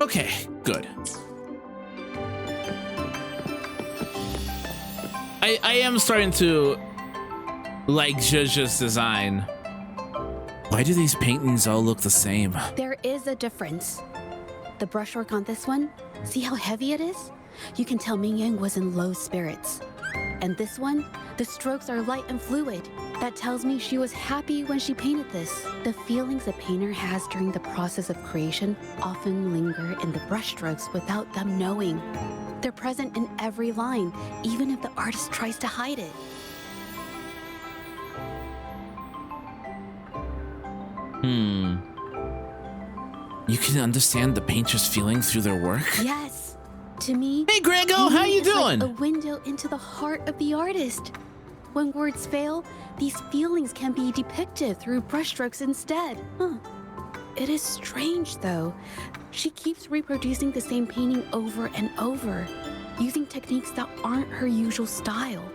Okay, good. I am starting to like Zhezh's design. Why do these paintings all look the same? There is a difference. The brushwork on this one, see how heavy it is? You can tell Ming Yang was in low spirits. And this one, the strokes are light and fluid. That tells me she was happy when she painted this. The feelings a painter has during the process of creation often linger in the brushstrokes without them knowing. They're present in every line, even if the artist tries to hide it. You can understand the painter's feelings through their work? Yes. To me, Hey, Grego, how you it's doing? like a window into the heart of the artist. When words fail, these feelings can be depicted through brushstrokes instead. It is strange, though. She keeps reproducing the same painting over and over, using techniques that aren't her usual style.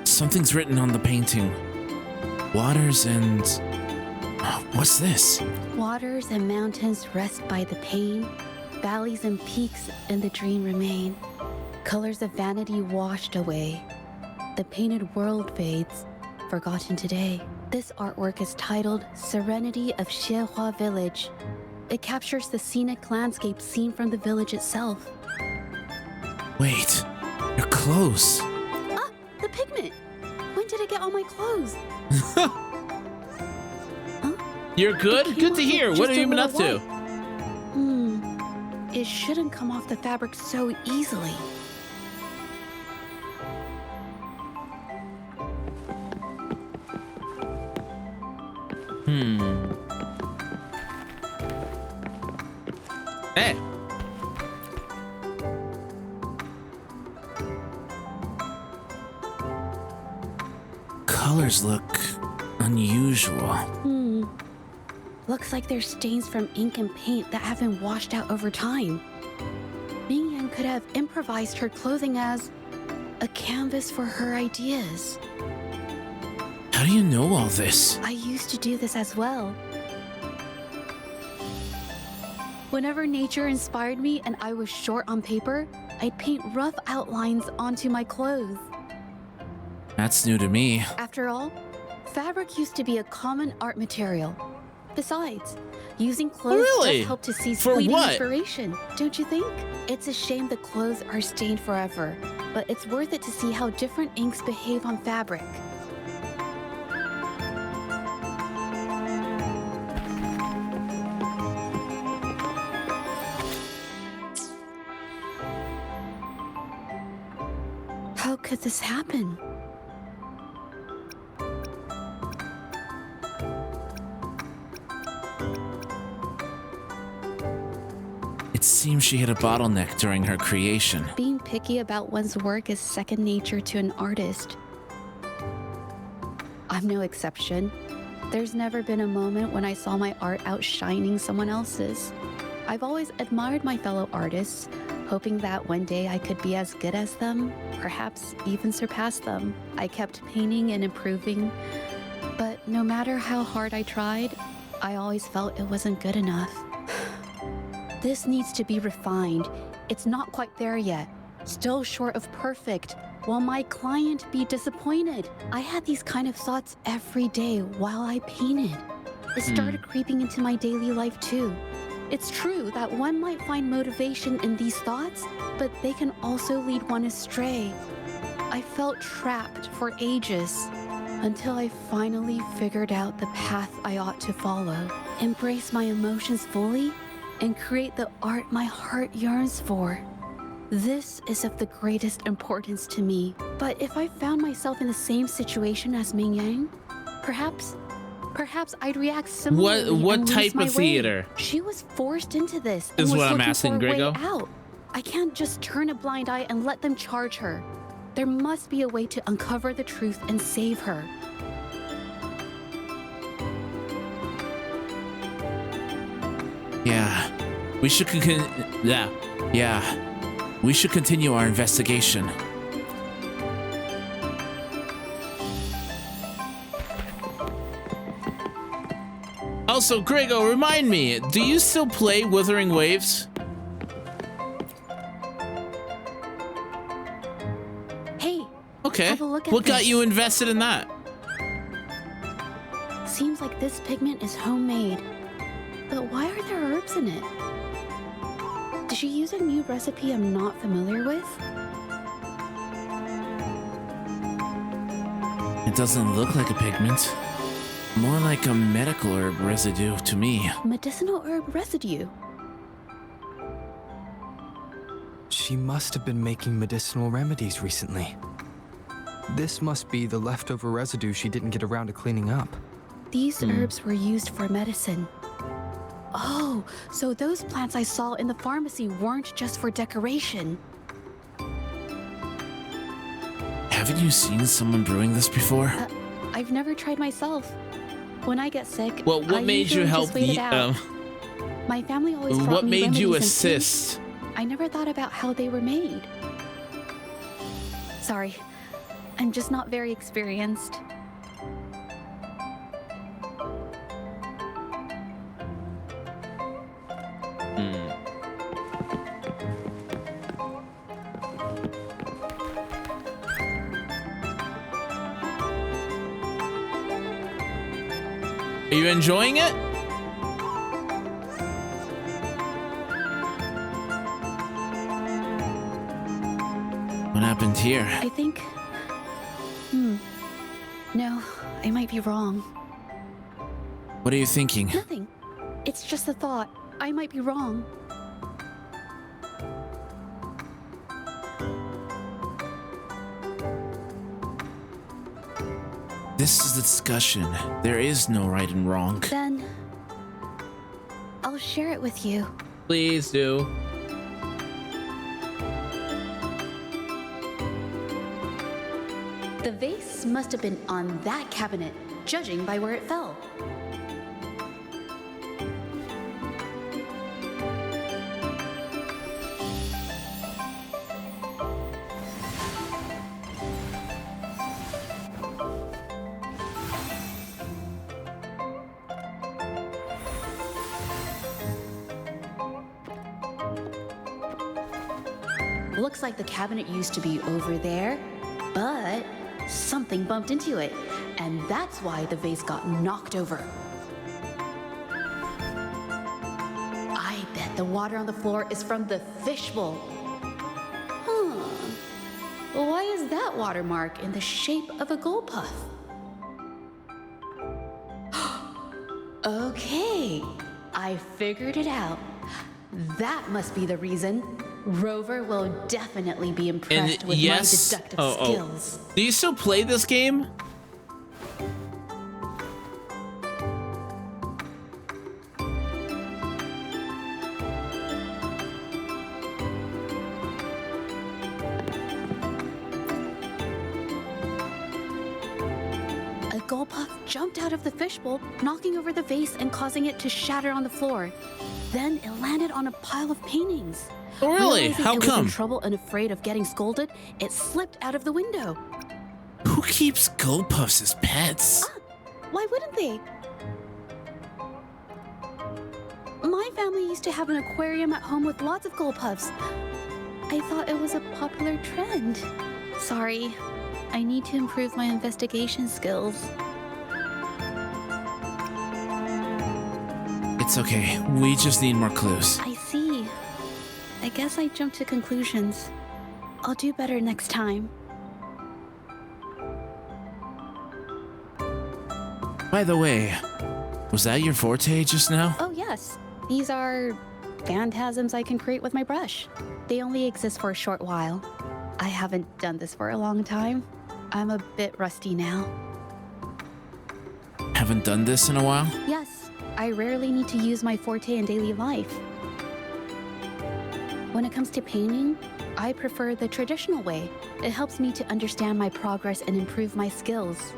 Something's written on the painting. Waters and... what's this? Waters and mountains rest by the pain. Valleys and peaks in the dream remain. Colors of vanity washed away. The painted world fades, forgotten today. This artwork is titled Serenity of Xiehua Village. It captures the scenic landscape seen from the village itself. Wait, your clothes. Ah, the pigment! When did I get on my clothes? You're good? It Good to came off hear. with What just have you a been up little to? white. It shouldn't come off the fabric so easily. Hey. Colors look unusual. Looks like there's stains from ink and paint that have been washed out over time. Ming Yan could have improvised her clothing as a canvas for her ideas. How do you know all this? I used to do this as well. Whenever nature inspired me and I was short on paper, I'd paint rough outlines onto my clothes. That's new to me. After all, fabric used to be a common art material. Besides, using clothes Really? does help to seize For fleeting what? inspiration, don't you think? It's a shame the clothes are stained forever, but it's worth it to see how different inks behave on fabric. How could this happen? It seems she hit a bottleneck during her creation. Being picky about one's work is second nature to an artist. I'm no exception. There's never been a moment when I saw my art outshining someone else's. I've always admired my fellow artists, hoping that one day I could be as good as them, perhaps even surpass them. I kept painting and improving, but no matter how hard I tried, I always felt it wasn't good enough. This needs to be refined. It's not quite there yet. Still short of perfect. Will my client be disappointed? I had these kind of thoughts every day while I painted. It started creeping into my daily life too. It's true that one might find motivation in these thoughts, but they can also lead one astray. I felt trapped for ages until I finally figured out the path I ought to follow. Embrace my emotions fully and create the art my heart yearns for. This is of the greatest importance to me. But if I found myself in the same situation as Ming Yang, perhaps I'd react similarly. What and lose type my of way. theater? She was forced into this and Is was what I'm looking asking, for a Grego. way out. I can't just turn a blind eye and let them charge her. There must be a way to uncover the truth and save her. Yeah. We should We should continue our investigation. Also, Grego, remind me, do you still play Wuthering Waves? Hey, Okay. have a look at What got this. you invested in that? Seems like this pigment is homemade. But why are there herbs in it? Did she use a new recipe I'm not familiar with? It doesn't look like a pigment. More like a medical herb residue to me. Medicinal herb residue. She must have been making medicinal remedies recently. This must be the leftover residue she didn't get around to cleaning up. These herbs were used for medicine. Oh, so those plants I saw in the pharmacy weren't just for decoration. Haven't you seen someone brewing this before? I've never tried myself. When I get sick, Well, what I made you usually help just wait it out. My family always brought what me made you remedies and assist? things. I never thought about how they were made. Sorry, I'm just not very experienced. Are you enjoying it? What happened here? I think... No, I might be wrong. What are you thinking? Nothing. It's just a thought. I might be wrong. This is the discussion. There is no right and wrong. Then... I'll share it with you. Please do. The vase must have been on that cabinet, judging by where it fell. Looks like the cabinet used to be over there, but something bumped into it, and that's why the vase got knocked over. I bet the water on the floor is from the fishbowl. Huh. Why is that watermark in the shape of a gold puff? Okay, I figured it out. That must be the reason. Rover will definitely be impressed with my deductive skills. Do you still play this game? A gold puff jumped out of the fishbowl, knocking over the vase and causing it to shatter on the floor. Then it landed on a pile of paintings. Oh, really? Realizing How it come? was in trouble and afraid of getting scolded, it slipped out of the window. Who keeps gold puffs as pets? Why wouldn't they? My family used to have an aquarium at home with lots of gold puffs. I thought it was a popular trend. Sorry, I need to improve my investigation skills. It's okay. We just need more clues. I see. I guess I jumped to conclusions. I'll do better next time. By the way, was that your forte just now? Oh yes, these are phantasms I can create with my brush. They only exist for a short while. I haven't done this for a long time. I'm a bit rusty now. Haven't done this in a while? Yes, I rarely need to use my forte in daily life. When it comes to painting, I prefer the traditional way. It helps me to understand my progress and improve my skills.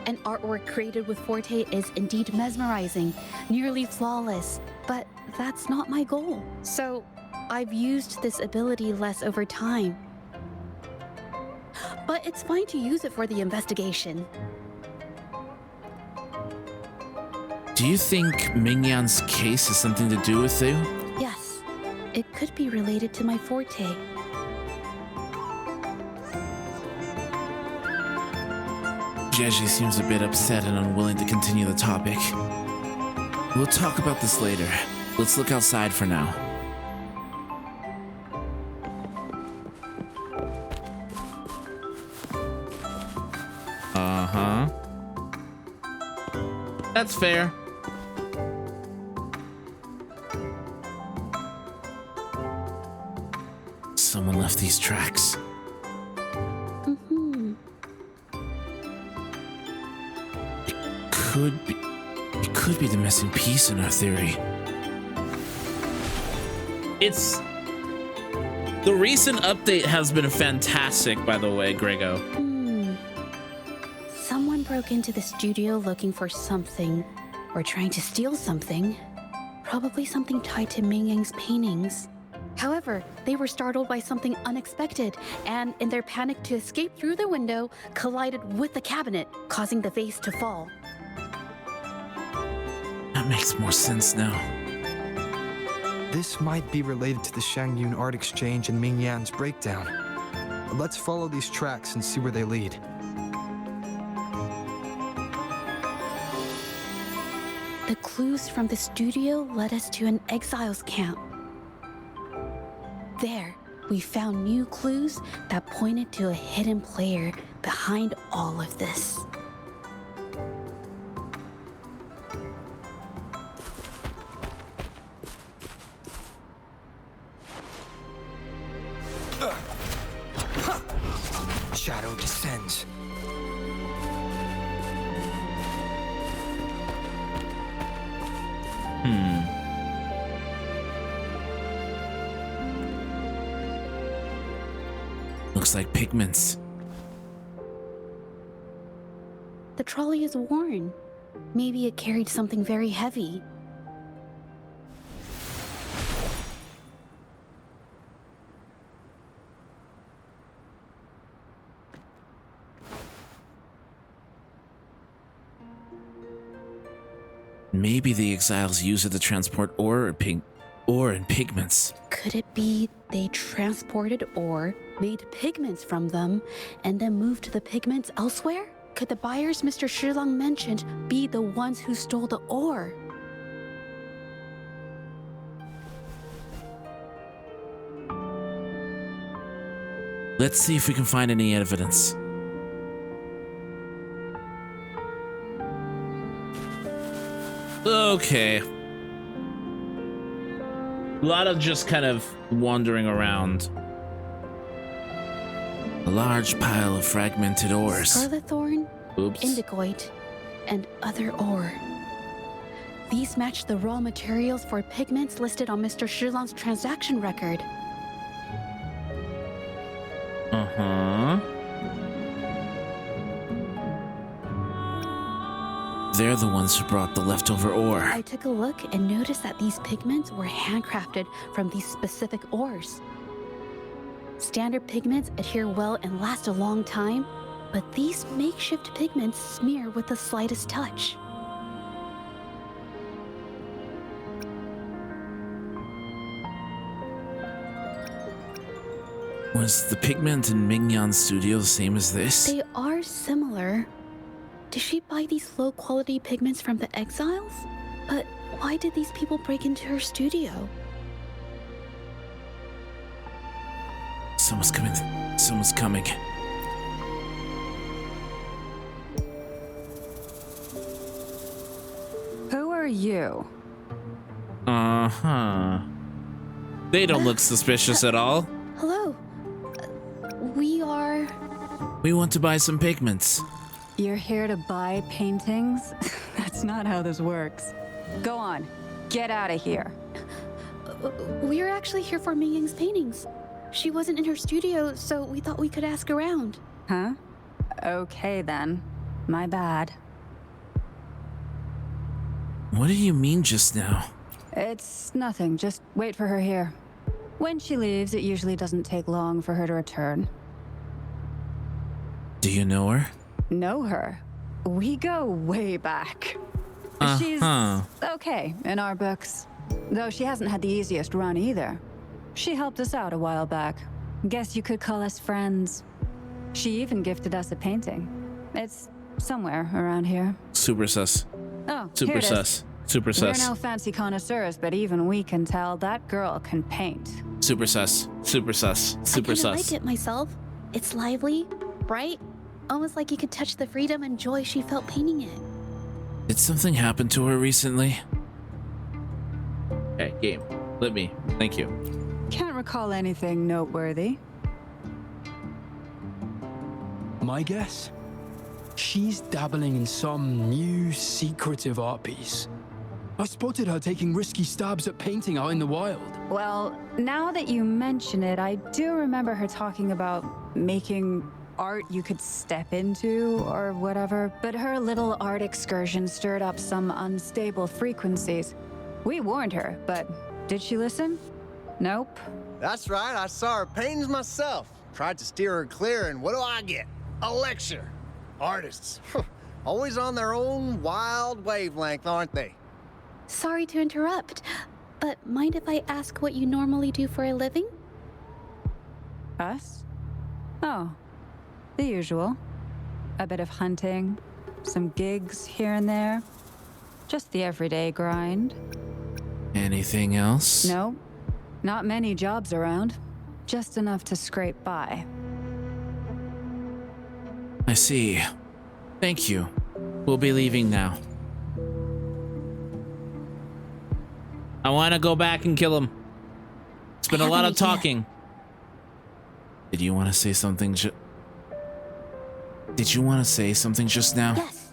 An artwork created with forte is indeed mesmerizing, nearly flawless, but that's not my goal. So I've used this ability less over time. But it's fine to use it for the investigation. Do you think Mingyan's case has something to do with you? Yes, it could be related to my forte. Jeji seems a bit upset and unwilling to continue the topic. We'll talk about this later. Let's look outside for now. Uh-huh. That's fair. Someone left these tracks. It could be the missing piece in our theory. The recent update has been fantastic, by the way, Grego. Someone broke into the studio looking for something, or trying to steal something. Probably something tied to Ming Yang's paintings. However, they were startled by something unexpected, and in their panic to escape through the window, collided with the cabinet, causing the vase to fall. That makes more sense now. This might be related to the Shangyun art exchange and Ming Yan's breakdown. Let's follow these tracks and see where they lead. The clues from the studio led us to an exiles camp. There, we found new clues that pointed to a hidden player behind all of this. Shadow descends. Looks like pigments. The trolley is worn. Maybe it carried something very heavy. Maybe the exiles use it to transport ore and pigments. Could it be they transported ore, made pigments from them, and then moved the pigments elsewhere? Could the buyers Mr. Shilang mentioned be the ones who stole the ore? Let's see if we can find any evidence. Okay. A lot of just kind of wandering around. A large pile of fragmented ores. Scarlet thorn, Oops. indigoite, and other ore. These match the raw materials for pigments listed on Mr. Shilang's transaction record. Uh-huh. They're the ones who brought the leftover ore. I took a look and noticed that these pigments were handcrafted from these specific ores. Standard pigments adhere well and last a long time, but these makeshift pigments smear with the slightest touch. Was the pigment in Mingyan's studio the same as this? They are similar. Did she buy these low-quality pigments from the exiles? But why did these people break into her studio? Someone's coming. Someone's coming. Who are you? Uh-huh. They don't look suspicious at all. Hello. We are... We want to buy some pigments. You're here to buy paintings? That's not how this works. Go on, get out of here. We're actually here for Ming Yang's paintings. She wasn't in her studio, so we thought we could ask around. Huh? Okay then. My bad. What do you mean just now? It's nothing, just wait for her here. When she leaves, it usually doesn't take long for her to return. Do you know her? Know her? We go way back. She's okay in our books. Though she hasn't had the easiest run either. She helped us out a while back. Guess you could call us friends. She even gifted us a painting. It's somewhere around here. Super sus. Oh, Super here it is. sus. Super We're sus. no fancy connoisseurs, but even we can tell that girl can paint. Super sus. Super sus. Super I kinda sus. like it myself. It's lively, bright, almost like you could touch the freedom and joy she felt painting it. Did something happen to her recently? Hey, game. Let me. Thank you. Can't recall anything noteworthy. My guess? She's dabbling in some new secretive art piece. I spotted her taking risky stabs at painting out in the wild. Well, now that you mention it, I do remember her talking about making art you could step into or whatever, but her little art excursion stirred up some unstable frequencies. We warned her, but did she listen? Nope. That's right, I saw her paintings myself. Tried to steer her clear, and what do I get? A lecture. Artists. Always on their own wild wavelength, aren't they? Sorry to interrupt, but mind if I ask what you normally do for a living? Us? Oh, the usual. A bit of hunting, some gigs here and there. Just the everyday grind. Anything else? No, not many jobs around. Just enough to scrape by. I see. Thank you. We'll be leaving now. I want to go back and kill him. It's been I a have lot an of idea. talking. Did you want to say something Did you want to say something just now? Yes.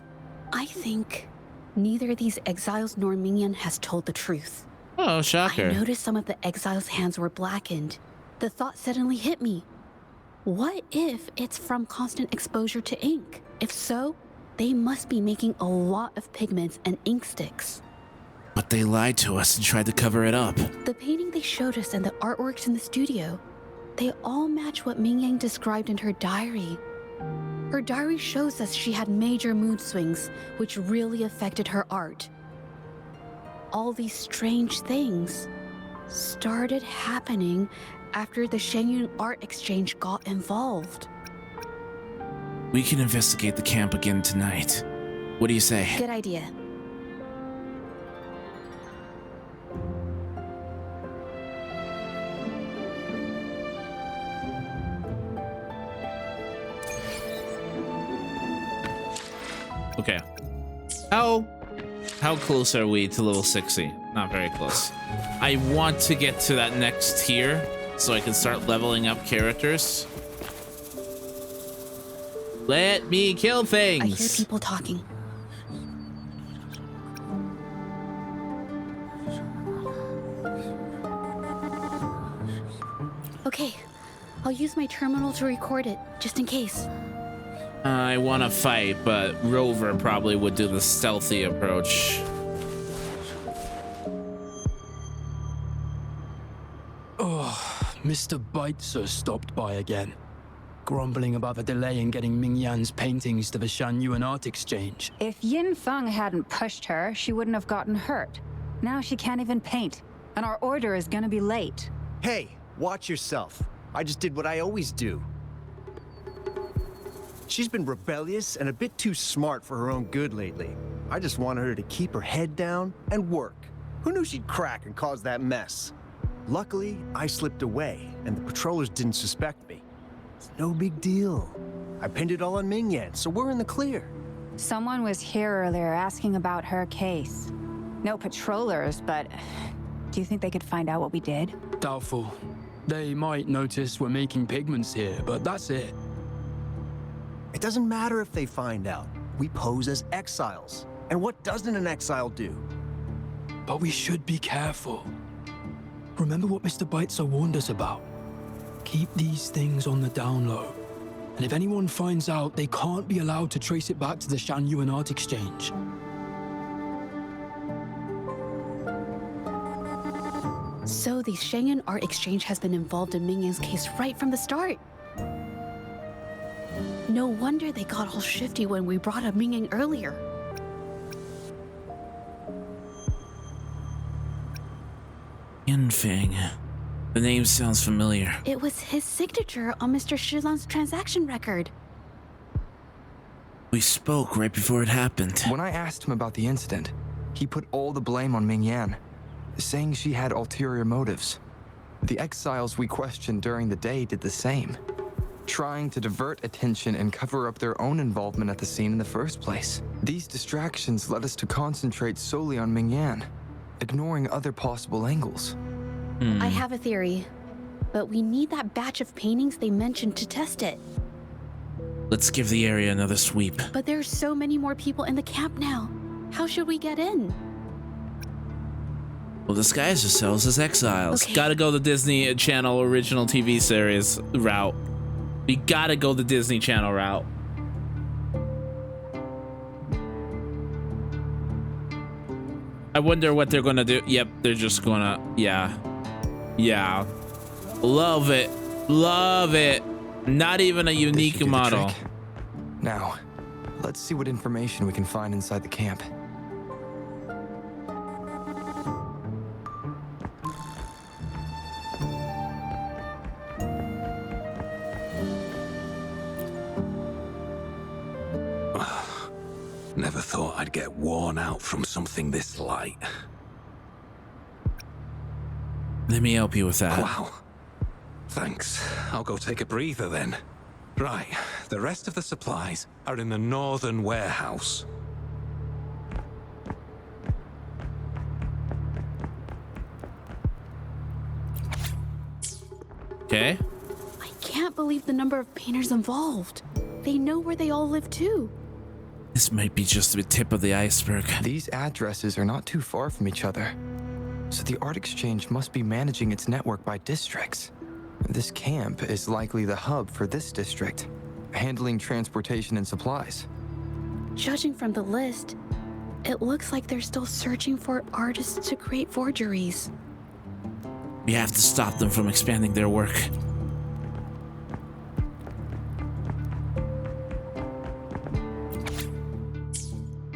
I think neither of these exiles nor Mingyan has told the truth. Oh, I shocker. noticed some of the exiles' hands were blackened. The thought suddenly hit me. What if it's from constant exposure to ink? If so, they must be making a lot of pigments and ink sticks. But they lied to us and tried to cover it up. The painting they showed us and the artworks in the studio, they all match what Mingyang described in her diary. Her diary shows us she had major mood swings, which really affected her art. All these strange things started happening after the Shenyun Art Exchange got involved. We can investigate the camp again tonight. What do you say? Good idea. Okay. How close are we to level 60? Not very close. I want to get to that next tier so I can start leveling up characters. Let me kill things. I hear people talking. Okay, I'll use my terminal to record it, just in case. I want to fight, but Rover probably would do the stealthy approach. Mr. Beitzer stopped by again, grumbling about the delay in getting Mingyan's paintings to the Shanyuan Art Exchange. If Yin Feng hadn't pushed her, she wouldn't have gotten hurt. Now she can't even paint, and our order is gonna be late. Hey, watch yourself. I just did what I always do. She's been rebellious and a bit too smart for her own good lately. I just wanted her to keep her head down and work. Who knew she'd crack and cause that mess? Luckily, I slipped away, and the patrollers didn't suspect me. It's no big deal. I pinned it all on Mingyan, so we're in the clear. Someone was here earlier asking about her case. No patrollers, but do you think they could find out what we did? Doubtful. They might notice we're making pigments here, but that's it. It doesn't matter if they find out. We pose as exiles. And what doesn't an exile do? But we should be careful. Remember what Mr. Beitzer warned us about. Keep these things on the down low. And if anyone finds out, they can't be allowed to trace it back to the Shanyuan Art Exchange. So the Shenyun Art Exchange has been involved in Mingyang's case right from the start. No wonder they got all shifty when we brought up Mingyang earlier. Infing. The name sounds familiar. It was his signature on Mr. Shilan's transaction record. We spoke right before it happened. When I asked him about the incident, he put all the blame on Ming Yan, saying she had ulterior motives. The exiles we questioned during the day did the same, trying to divert attention and cover up their own involvement at the scene in the first place. These distractions led us to concentrate solely on Ming Yan, ignoring other possible angles. I have a theory, but we need that batch of paintings they mentioned to test it. Let's give the area another sweep. But there's so many more people in the camp now. How should we get in? We'll disguise ourselves as exiles. Okay. Gotta go the Disney Channel original TV series route. We gotta go the Disney Channel route. I wonder what they're gonna do. Yep, they're just gonna, yeah. Love it. Love it. Not even a This should unique do the model. trick. Now, let's see what information we can find inside the camp. Never thought I'd get worn out from something this light. Let me help you with that. Wow. Thanks. I'll go take a breather then. Right, the rest of the supplies are in the northern warehouse. Okay. I can't believe the number of painters involved. They know where they all live too. This might be just the tip of the iceberg. These addresses are not too far from each other, so the art exchange must be managing its network by districts. This camp is likely the hub for this district, handling transportation and supplies. Judging from the list, it looks like they're still searching for artists to create forgeries. We have to stop them from expanding their work.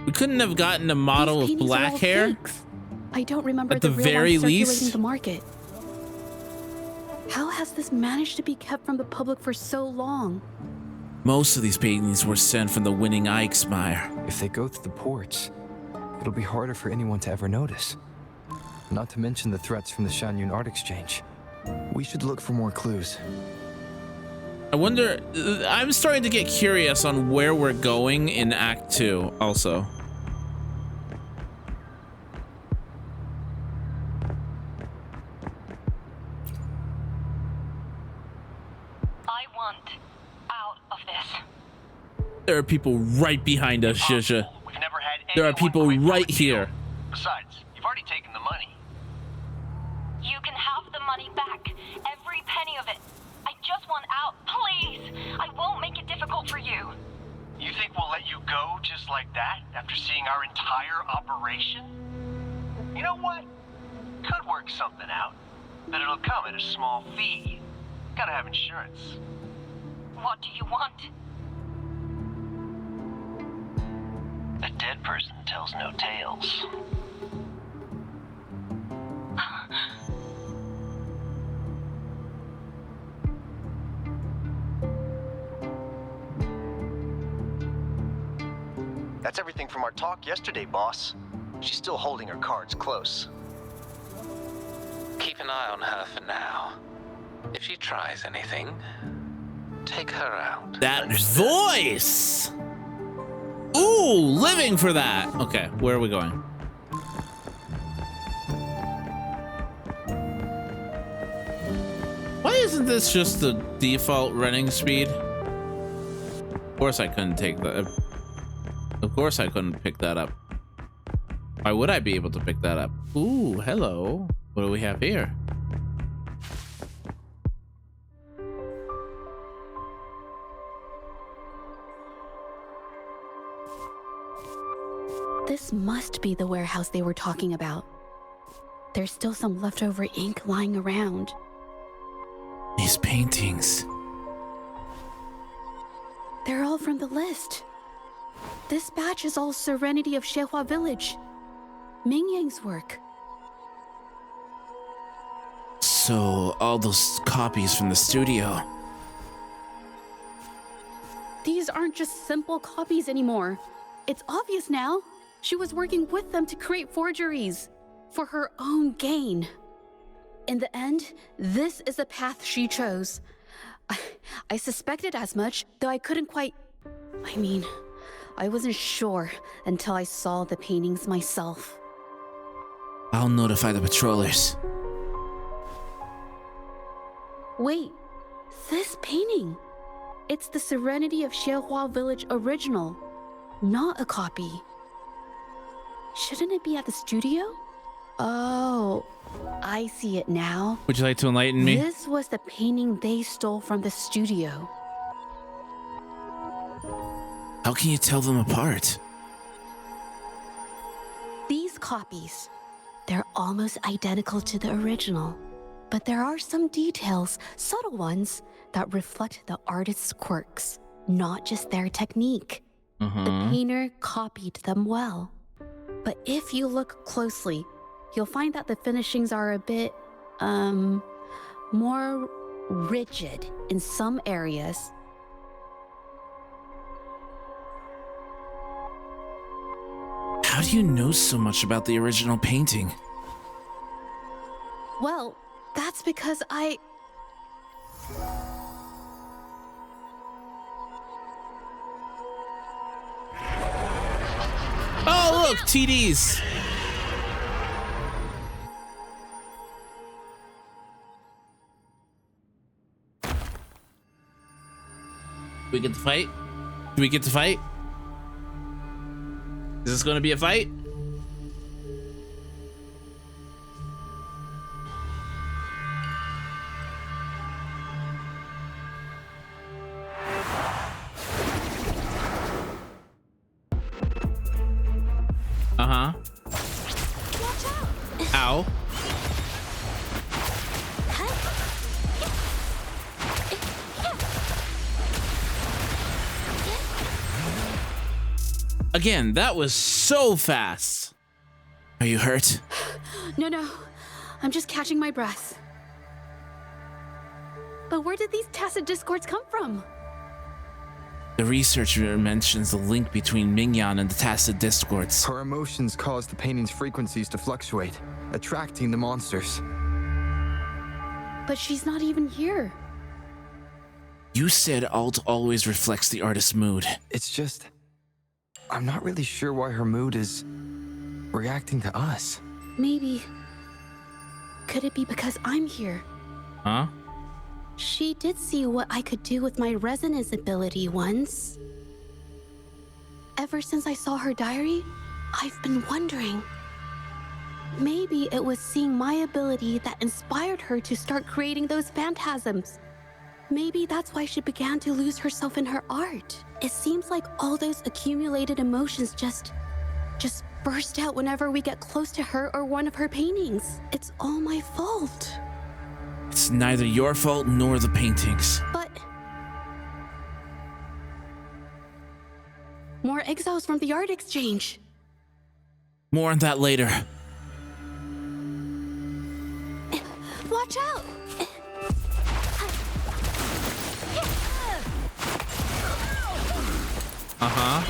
We couldn't have gotten a model These with paintings are black all hair? fakes. I don't remember At the real very ones circulating least? the market. How has this managed to be kept from the public for so long? Most of these paintings were sent from the winning Eichsmeyer. If they go through the ports, it'll be harder for anyone to ever notice. Not to mention the threats from the Shanyun Art Exchange. We should look for more clues. I wonder, I'm starting to get curious on where we're going in Act 2 also. I want out of this. There are people right behind us, Zhizha. We've never had There are anyone people quit right public here. deal. Besides, you've already taken the money. You can have the money back. Every penny of it. I just want out. Please. I won't make it difficult for you. You think we'll let you go just like that after seeing our entire operation? You know what? Could work something out, but it'll come at a small fee. Gotta have insurance. What do you want? A dead person tells no tales. That's everything from our talk yesterday, boss. She's still holding her cards close. Keep an eye on her for now. If she tries anything, take her out. That voice! Ooh, living for that. Okay, where are we going? Why isn't this just the default running speed? Of course I couldn't take that. Of course I couldn't pick that up. Why would I be able to pick that up? Ooh, hello. What do we have here? This must be the warehouse they were talking about. There's still some leftover ink lying around. These paintings. They're all from the list. This batch is all Serenity of Shehua Village. Ming Yang's work. So, all those copies from the studio. These aren't just simple copies anymore. It's obvious now. She was working with them to create forgeries for her own gain. In the end, this is the path she chose. I suspected as much, though I couldn't quite... I wasn't sure until I saw the paintings myself. I'll notify the patrollers. Wait, this painting. It's the Serenity of Xiehua Village original, not a copy. Shouldn't it be at the studio? Oh, I see it now. Would you like to enlighten me? This was the painting they stole from the studio. How can you tell them apart? These copies, they're almost identical to the original. But there are some details, subtle ones, that reflect the artist's quirks, not just their technique. The painter copied them well. But if you look closely, you'll find that the finishings are a bit, more rigid in some areas. How do you know so much about the original painting? Well, that's because I... Oh, look, TDs. We get to fight? Do we get to fight? Is this going to be a fight? Uh-huh. Ow. Again, that was so fast. Are you hurt? No. I'm just catching my breath. But where did these tacit discords come from? The researcher mentions the link between Mingyan and the tacit discords. Her emotions cause the painting's frequencies to fluctuate, attracting the monsters. But she's not even here. You said alt always reflects the artist's mood. It's just... I'm not really sure why her mood is reacting to us. Maybe... Could it be because I'm here? Huh? She did see what I could do with my resonance ability once. Ever since I saw her diary, I've been wondering. Maybe it was seeing my ability that inspired her to start creating those phantasms. Maybe that's why she began to lose herself in her art. It seems like all those accumulated emotions just burst out whenever we get close to her or one of her paintings. It's all my fault. It's neither your fault nor the paintings. But... more exiles from the art exchange. More on that later. Watch out! Uh-huh.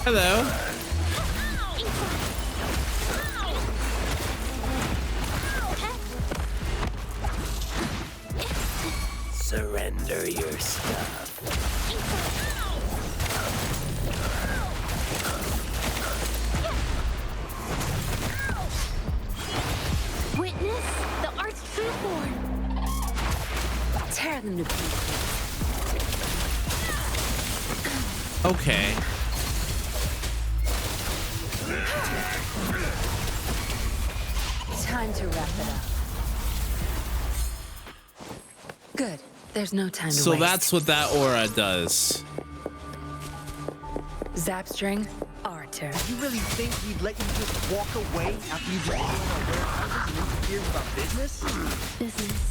Hello. Surrender your stuff. Witness the art's true form. Tear them to pieces. Okay. Time to wrap it up. Good. There's no time to So waste. that's what that aura does. Zap string, our turn. You really think he'd let you just walk away after you destroyed our warehouses and interfered with our business? Business.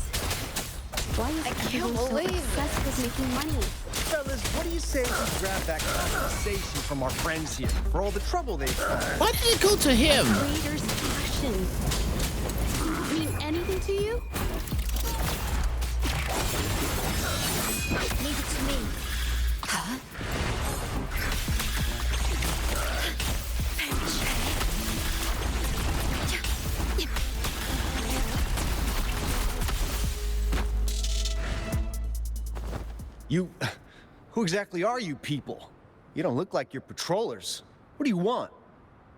Why is everyone so obsessed with making money? Fellas, what do you say we grab that compensation from our friends here for all the trouble they've caused? Why did it go to him? Creator's passion mean anything to you? Leave it to me. Huh? Who exactly are you people? You don't look like you're patrollers. What do you want?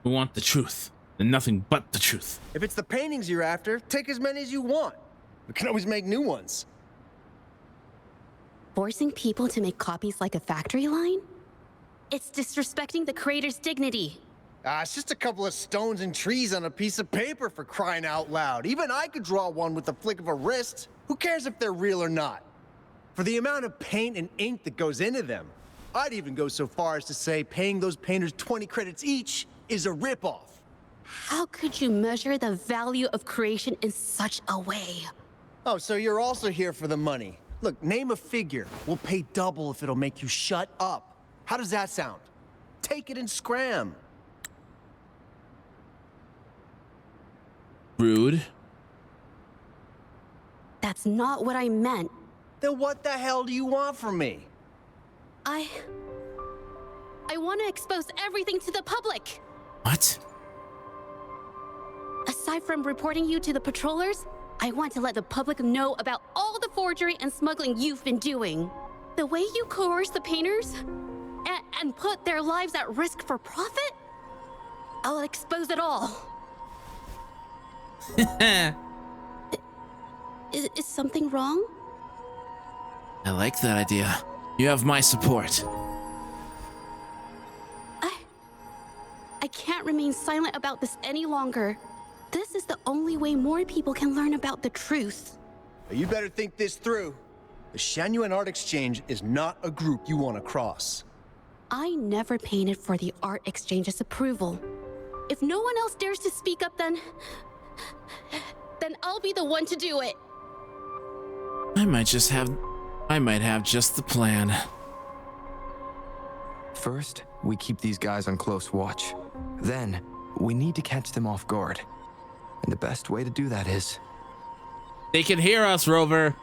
We want the truth, and nothing but the truth. If it's the paintings you're after, take as many as you want. We can always make new ones. Forcing people to make copies like a factory line? It's disrespecting the creator's dignity. It's just a couple of stones and trees on a piece of paper, for crying out loud. Even I could draw one with the flick of a wrist. Who cares if they're real or not? For the amount of paint and ink that goes into them, I'd even go so far as to say paying those painters 20 credits each is a ripoff. How could you measure the value of creation in such a way? Oh, so you're also here for the money. Look, name a figure. We'll pay double if it'll make you shut up. How does that sound? Take it and scram. Rude. That's not what I meant. Then what the hell do you want from me? I want to expose everything to the public. What? Aside from reporting you to the patrollers, I want to let the public know about all the forgery and smuggling you've been doing. The way you coerce the painters and put their lives at risk for profit? I'll expose it all. Is something wrong? I like that idea. You have my support. I can't remain silent about this any longer. This is the only way more people can learn about the truth. You better think this through. The Shangyuan Art Exchange is not a group you want to cross. I never painted for the Art Exchange's approval. If no one else dares to speak up, then I'll be the one to do it. I might have just the plan. First, we keep these guys on close watch. Then, we need to catch them off guard. And the best way to do that is... They can hear us, Rover.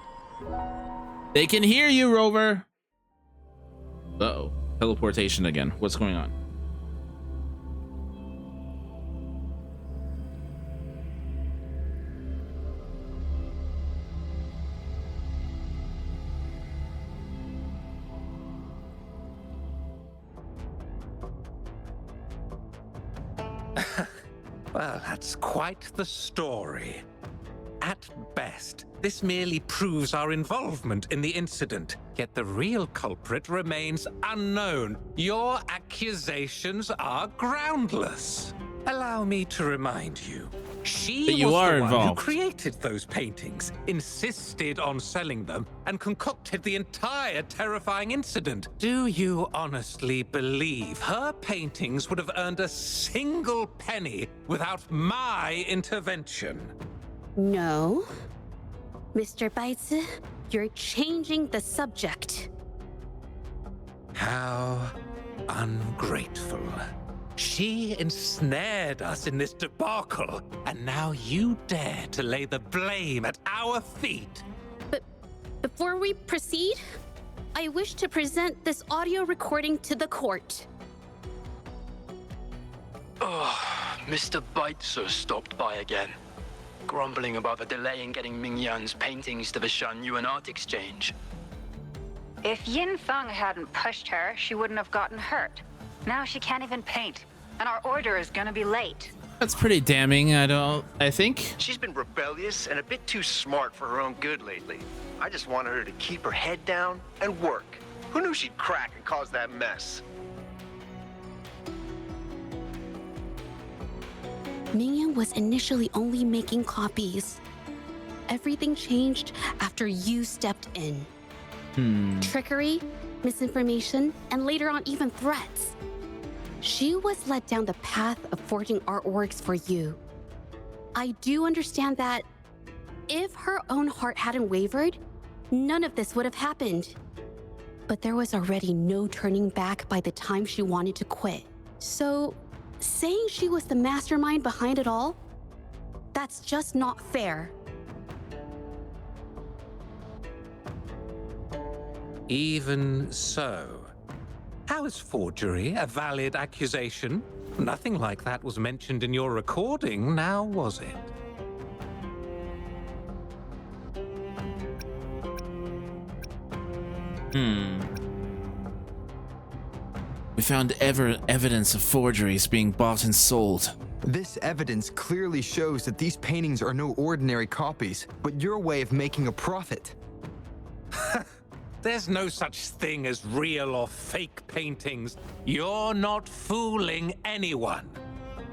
They can hear you, Rover. Uh-oh. Teleportation again. What's going on? Well, that's quite the story. At best, this merely proves our involvement in the incident, yet the real culprit remains unknown. Your accusations are groundless. Allow me to remind you, she But you was are the one who involved. created those paintings, insisted on selling them, and concocted the entire terrifying incident. Do you honestly believe her paintings would have earned a single penny without my intervention? No. Mr. Baitze, you're changing the subject. How ungrateful. She ensnared us in this debacle, and now you dare to lay the blame at our feet. But before we proceed, I wish to present this audio recording to the court. Mr. Baitze stopped by again, grumbling about the delay in getting Ming Yan's paintings to the Shangyuan Art Exchange. If Yin Feng hadn't pushed her, she wouldn't have gotten hurt. Now she can't even paint, and our order is gonna be late. That's pretty damning, I think. She's been rebellious and a bit too smart for her own good lately. I just wanted her to keep her head down and work. Who knew she'd crack and cause that mess? Mingyan was initially only making copies. Everything changed after you stepped in. Trickery, misinformation, and later on even threats. She was led down the path of forging artworks for you. I do understand that if her own heart hadn't wavered, none of this would have happened. But there was already no turning back by the time she wanted to quit. So, saying she was the mastermind behind it all? That's just not fair. Even so, how is forgery a valid accusation? Nothing like that was mentioned in your recording, now was it? We found evidence of forgeries being bought and sold. This evidence clearly shows that these paintings are no ordinary copies, but your way of making a profit. There's no such thing as real or fake paintings. You're not fooling anyone.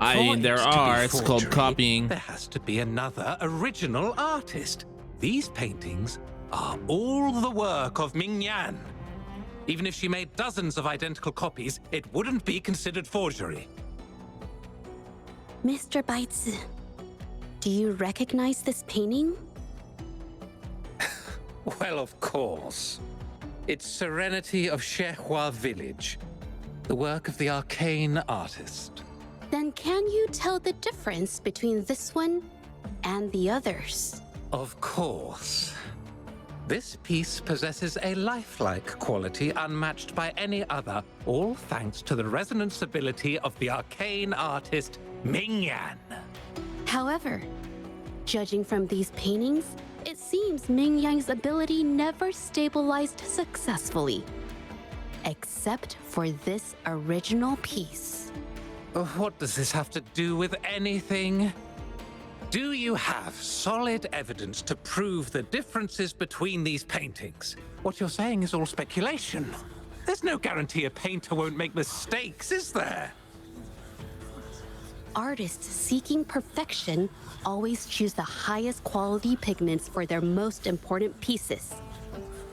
I mean, there are. It's called copying. There has to be another original artist. These paintings are all the work of Ming Yan. Even if she made dozens of identical copies, it wouldn't be considered forgery. Mr. Baitsu, do you recognize this painting? Well, of course. It's Serenity of Shehua Village, the work of the arcane artist. Then can you tell the difference between this one and the others? Of course. This piece possesses a lifelike quality unmatched by any other, all thanks to the resonance ability of the arcane artist Ming Yan. However, judging from these paintings, it seems Ming Yan's ability never stabilized successfully. Except for this original piece. What does this have to do with anything? Do you have solid evidence to prove the differences between these paintings? What you're saying is all speculation. There's no guarantee a painter won't make mistakes, is there? Artists seeking perfection always choose the highest quality pigments for their most important pieces.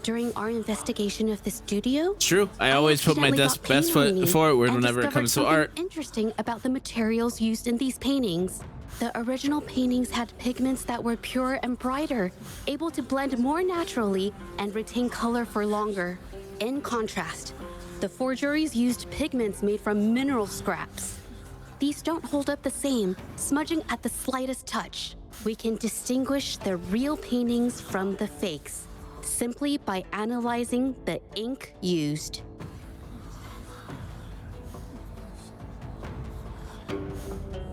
During our investigation of the studio, It's true. I always put my best foot forward whenever it comes to art. Interesting about the materials used in these paintings. The original paintings had pigments that were pure and brighter, able to blend more naturally and retain color for longer. In contrast, the forgeries used pigments made from mineral scraps. These don't hold up the same, smudging at the slightest touch. We can distinguish the real paintings from the fakes, simply by analyzing the ink used.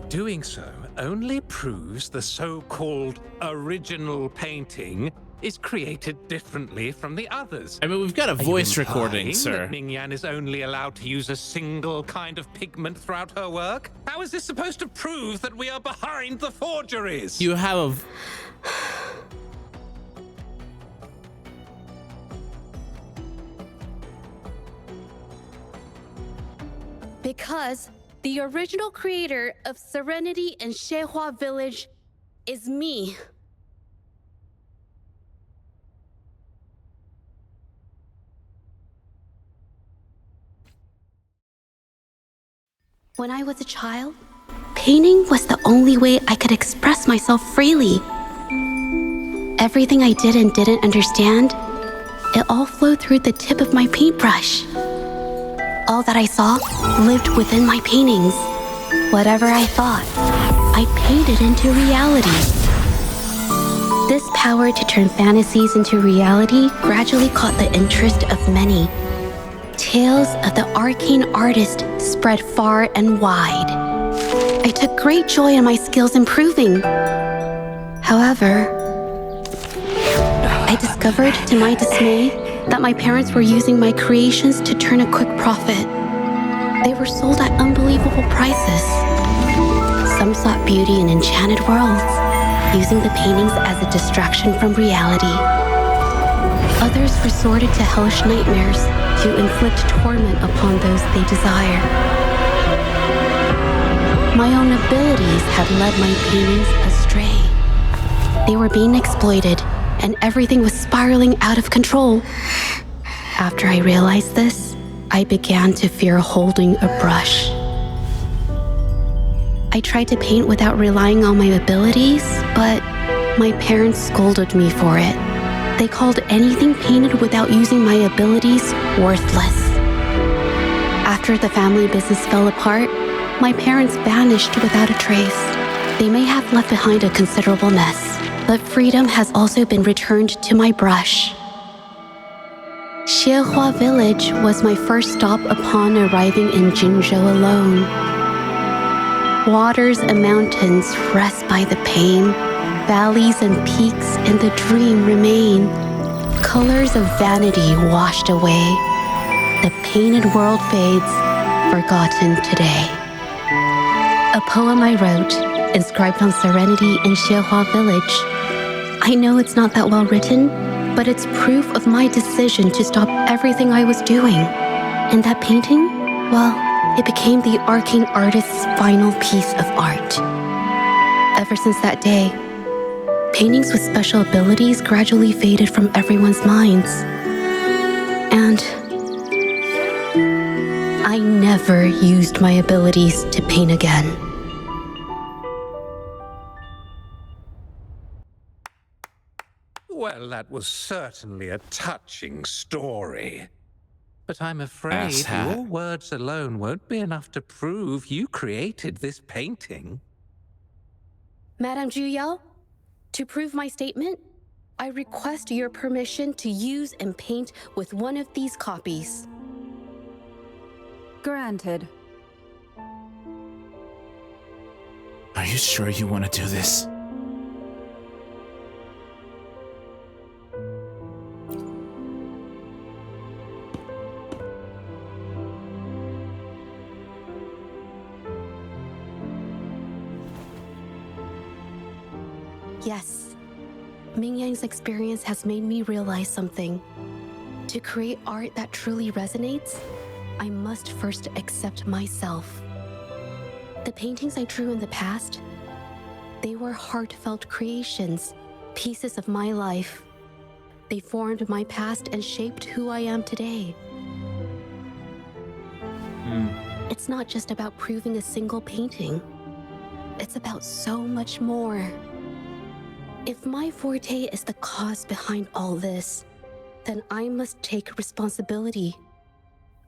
Doing so only proves the so-called original painting is created differently from the others. I mean, we've got a voice Are you recording, implying sir. that Ming Yan is only allowed to use a single kind of pigment throughout her work? How is this supposed to prove that we are behind the forgeries? You have a... Because the original creator of Serenity and Shehua Village is me. When I was a child, painting was the only way I could express myself freely. Everything I did and didn't understand, it all flowed through the tip of my paintbrush. All that I saw lived within my paintings. Whatever I thought, I painted into reality. This power to turn fantasies into reality gradually caught the interest of many. Tales of the arcane artist spread far and wide. I took great joy in my skills improving. However, I discovered to my dismay that my parents were using my creations to turn a quick profit. They were sold at unbelievable prices. Some sought beauty in enchanted worlds, using the paintings as a distraction from reality. Others resorted to hellish nightmares to inflict torment upon those they desire. My own abilities had led my paintings astray. They were being exploited, and everything was spiraling out of control. After I realized this, I began to fear holding a brush. I tried to paint without relying on my abilities, but my parents scolded me for it. They called anything painted without using my abilities worthless. After the family business fell apart, my parents vanished without a trace. They may have left behind a considerable mess, but freedom has also been returned to my brush. Xiehua Village was my first stop upon arriving in Jinzhou alone. Waters and mountains rest by the pain. Valleys and peaks in the dream remain. Colors of vanity washed away. The painted world fades, forgotten today. A poem I wrote, inscribed on serenity in Xiehua Village. I know it's not that well written, but it's proof of my decision to stop everything I was doing. And that painting, well, it became the arcane artist's final piece of art. Ever since that day, paintings with special abilities gradually faded from everyone's minds. And I never used my abilities to paint again. Well, that was certainly a touching story. But I'm afraid your words alone won't be enough to prove you created this painting. Madame Juyao, to prove my statement, I request your permission to use and paint with one of these copies. Granted. Are you sure you want to do this? Yes. Ming Yang's experience has made me realize something. To create art that truly resonates, I must first accept myself. The paintings I drew in the past, they were heartfelt creations, pieces of my life. They formed my past and shaped who I am today. It's not just about proving a single painting. It's about so much more. If my forte is the cause behind all this, then I must take responsibility.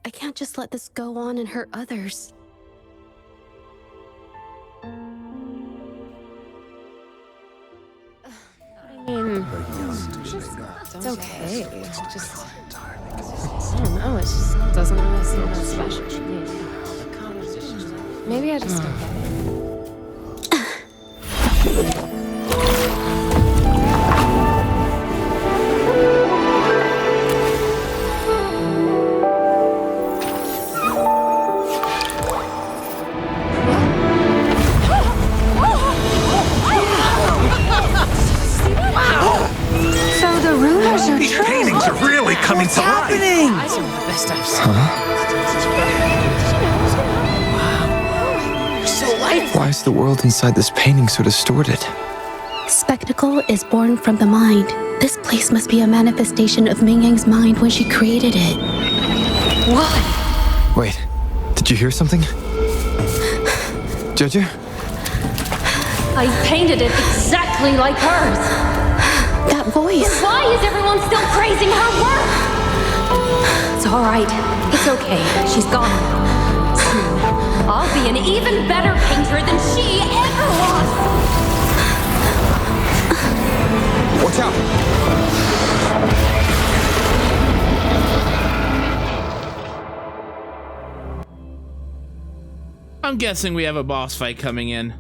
I can't just let this go on and hurt others. It's okay. Just, I don't know, it just doesn't really seem that special to me. Maybe I just don't get it. Coming to life. Eyes are the best I've seen. Wow. You're so lifeless. Why is the world inside this painting so distorted? Spectacle is born from the mind. This place must be a manifestation of Ming Yang's mind when she created it. What? Wait, did you hear something? Jojo? I painted it exactly like hers. That voice. But why is everyone still praising her work? It's all right. It's okay. She's gone. Soon, I'll be an even better painter than she ever was. Watch out! I'm guessing we have a boss fight coming in.